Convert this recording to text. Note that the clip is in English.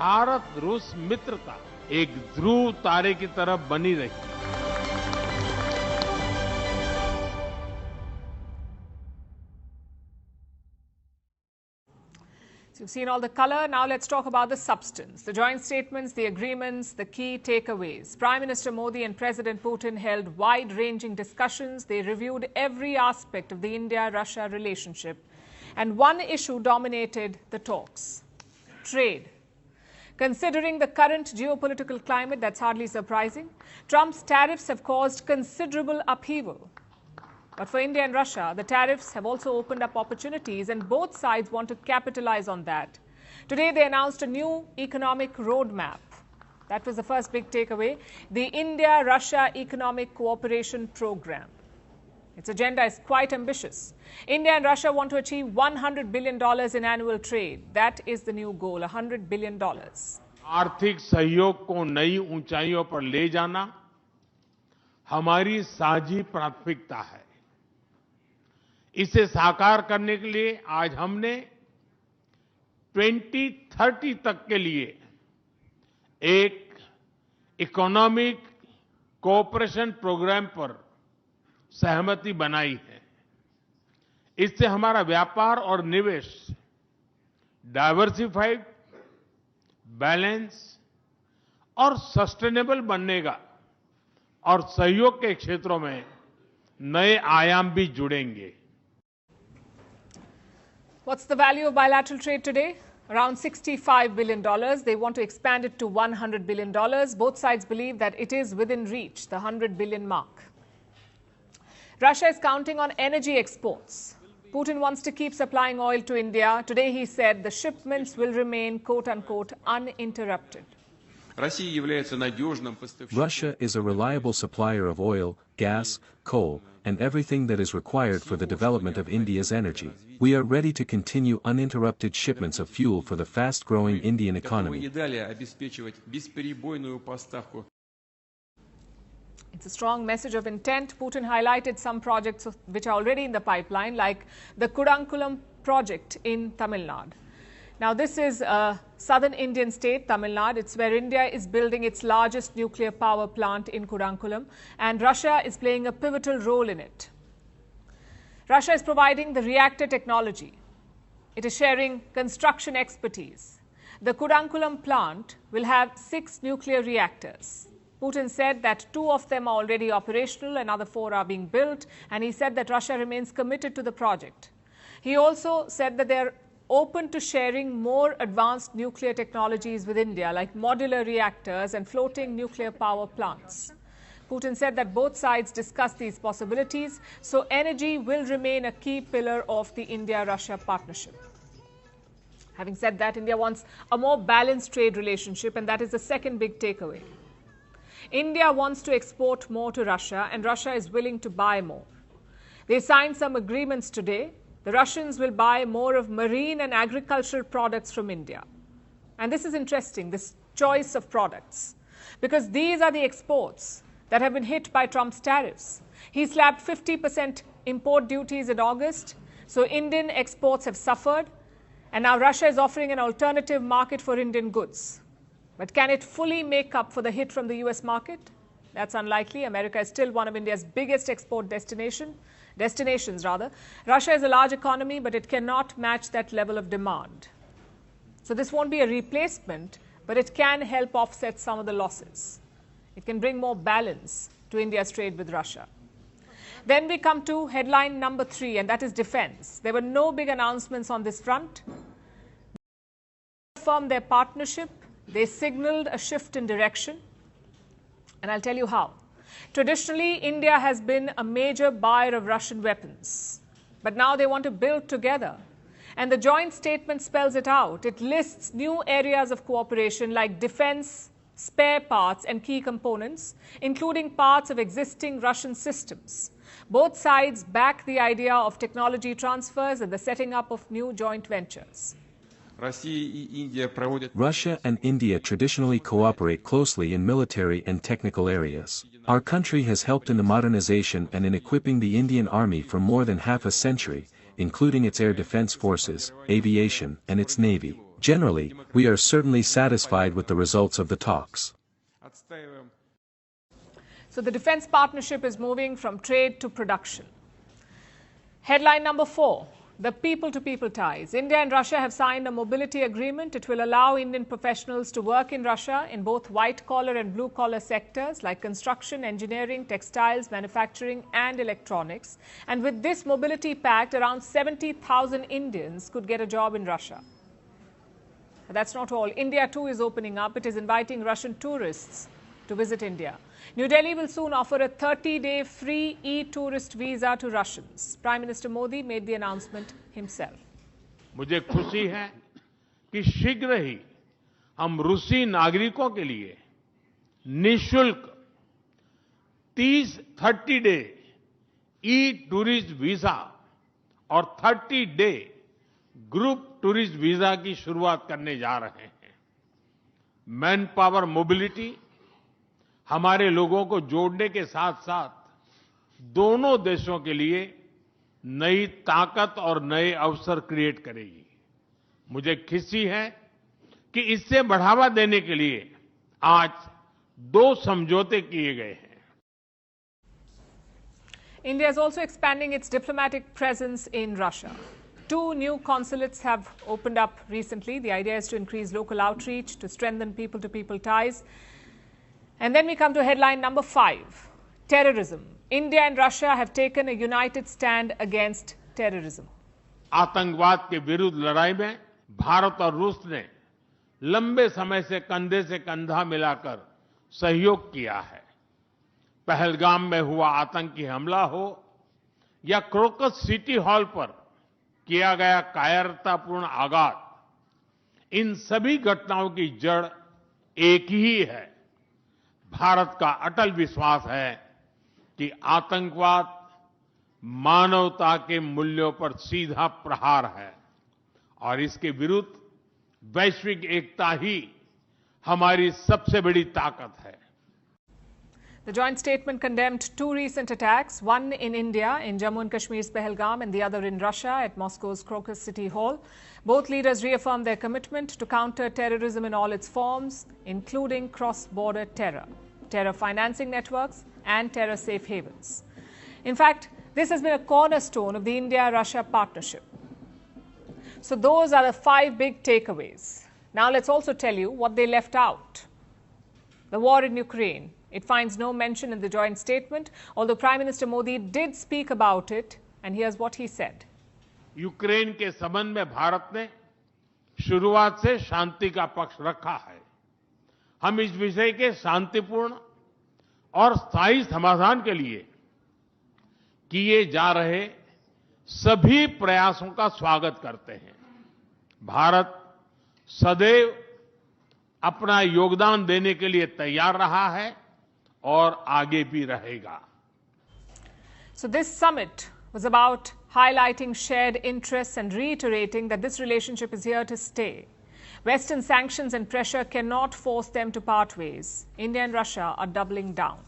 भारत रूस मित्रता एक ध्रुव तारे की तरफ बनी रही। You've seen all the color. Now let's talk about the substance. The joint statements, the agreements, the key takeaways. Prime Minister Modi and President Putin held wide-ranging discussions. They reviewed every aspect of the India-Russia relationship. And one issue dominated the talks: trade. Considering the current geopolitical climate, that's hardly surprising. Trump's tariffs have caused considerable upheaval. But for India and Russia, the tariffs have also opened up opportunities, and both sides want to capitalize on that. Today, they announced a new economic roadmap. That was the first big takeaway: the India-Russia Economic Cooperation Program. Its agenda is quite ambitious. India and Russia want to achieve $100 billion in annual trade. That is the new goal, $100 billion. आर्थिक सहयोग को नई ऊंचाइयों पर ले जाना हमारी साझी प्राथमिकता है। इसे साकार करने के लिए आज हमने 2030 तक के लिए एक इकोनॉमिक कोऑपरेशन प्रोग्राम पर सहमति बनाई है। इससे हमारा व्यापार और निवेश डाइवर्सिफाइड, बैलेंस और सस्टेनेबल बनेगा और सहयोग के क्षेत्रों में नए आयाम भी जुड़ेंगे। What's the value of bilateral trade today? Around $65 billion. They want to expand it to $100 billion. Both sides believe that it is within reach, the $100 billion mark. Russia is counting on energy exports. Putin wants to keep supplying oil to India. Today he said the shipments will remain, quote-unquote, uninterrupted. Russia is a reliable supplier of oil, gas, coal, and everything that is required for the development of India's energy. We are ready to continue uninterrupted shipments of fuel for the fast-growing Indian economy. It's a strong message of intent. Putin highlighted some projects which are already in the pipeline, like the Kudankulam project in Tamil Nadu. Now, this is a southern Indian state, Tamil Nadu. It's where India is building its largest nuclear power plant in Kudankulam, and Russia is playing a pivotal role in it. Russia is providing the reactor technology. It is sharing construction expertise. The Kudankulam plant will have 6 nuclear reactors. Putin said that 2 of them are already operational, another 4 are being built, and he said that Russia remains committed to the project. He also said that they are open to sharing more advanced nuclear technologies with India, like modular reactors and floating nuclear power plants. Putin said that both sides discussed these possibilities, so energy will remain a key pillar of the India-Russia partnership. Having said that, India wants a more balanced trade relationship, and that is the second big takeaway. India wants to export more to Russia, and Russia is willing to buy more. They signed some agreements today. The Russians will buy more of marine and agricultural products from India. And this is interesting, this choice of products, because these are the exports that have been hit by Trump's tariffs. He slapped 50% import duties in August, so Indian exports have suffered, and now Russia is offering an alternative market for Indian goods. But can it fully make up for the hit from the US market? That's unlikely. America is still one of India's biggest export destinations. Russia is a large economy, but it cannot match that level of demand. So this won't be a replacement, but it can help offset some of the losses. It can bring more balance to India's trade with Russia. Then we come to headline number 3, and that is defense. There were no big announcements on this front. They confirmed their partnership. They signaled a shift in direction. And I'll tell you how. Traditionally, India has been a major buyer of Russian weapons. But now they want to build together. And the joint statement spells it out. It lists new areas of cooperation like defense, spare parts and key components, including parts of existing Russian systems. Both sides back the idea of technology transfers and the setting up of new joint ventures. Russia and India traditionally cooperate closely in military and technical areas. Our country has helped in the modernization and in equipping the Indian Army for more than half a century, including its air defense forces, aviation, and its navy. Generally, we are certainly satisfied with the results of the talks. So the defense partnership is moving from trade to production. Headline number 4, the people-to-people ties. India and Russia have signed a mobility agreement. It will allow Indian professionals to work in Russia in both white-collar and blue-collar sectors like construction, engineering, textiles, manufacturing and electronics. And with this mobility pact, around 70,000 Indians could get a job in Russia. But that's not all. India too is opening up. It is inviting Russian tourists to visit India. New Delhi will soon offer a 30-day free e-tourist visa to Russians. Prime Minister Modi made the announcement himself. मुझे खुशी है कि शीघ्र ही हम रूसी नागरिकों के लिए निःशुल्क 30 डे ई-टूरिस्ट वीजा और 30 डे ग्रुप टूरिस्ट वीजा की शुरुआत करने जा रहे हैं। मैन पावर मोबिलिटी हमारे लोगों को जोड़ने के साथ-साथ दोनों देशों के लिए नई ताकत और नए अवसर क्रिएट करेगी। मुझे खुशी है कि इससे बढ़ावा देने के लिए आज 2 समझौते किए गए हैं। India is also expanding its diplomatic presence in Russia. 2 new consulates have opened up recently. The idea is to increase local outreach, to strengthen people-to-people ties. And then we come to headline number 5, terrorism. India and Russia have taken a united stand against terrorism. आतंकवाद के विरुद्ध लड़ाई में भारत और रूस ने लंबे समय से कंधा मिलाकर सहयोग किया है। पहलगाम में हुआ आतंकी हमला हो या क्रोकस सिटी हॉल पर किया गया कायरतापूर्ण आघात, इन सभी घटनाओं की जड़ एक ही है। भारत का अटल विश्वास है कि आतंकवाद मानवता के मूल्यों पर सीधा प्रहार है और इसके विरुद्ध वैश्विक एकता ही हमारी सबसे बड़ी ताकत है। The joint statement condemned 2 recent attacks, one in India in Jammu and Kashmir's Pahalgam and the other in Russia at Moscow's Crocus City Hall. Both leaders reaffirmed their commitment to counter terrorism in all its forms, including cross-border terror, terror financing networks and terror safe havens. In fact, this has been a cornerstone of the India-Russia partnership. So those are the 5 big takeaways. Now let's also tell you what they left out. The war in Ukraine. It finds no mention in the joint statement, although Prime Minister Modi did speak about it, and here's what he said. Ukraine के संबंध में भारत ने शुरुआत से शांति का पक्ष रखा है। हम इस विषय के शांतिपूर्ण और स्थायी समाधान के लिए किए जा रहे सभी प्रयासों का स्वागत करते हैं। भारत सदैव अपना योगदान देने के लिए तैयार रहा है और आगे भी रहेगा। So this summit was about highlighting shared interests and reiterating that this relationship is here to stay. Western sanctions and pressure cannot force them to part ways. India and Russia are doubling down.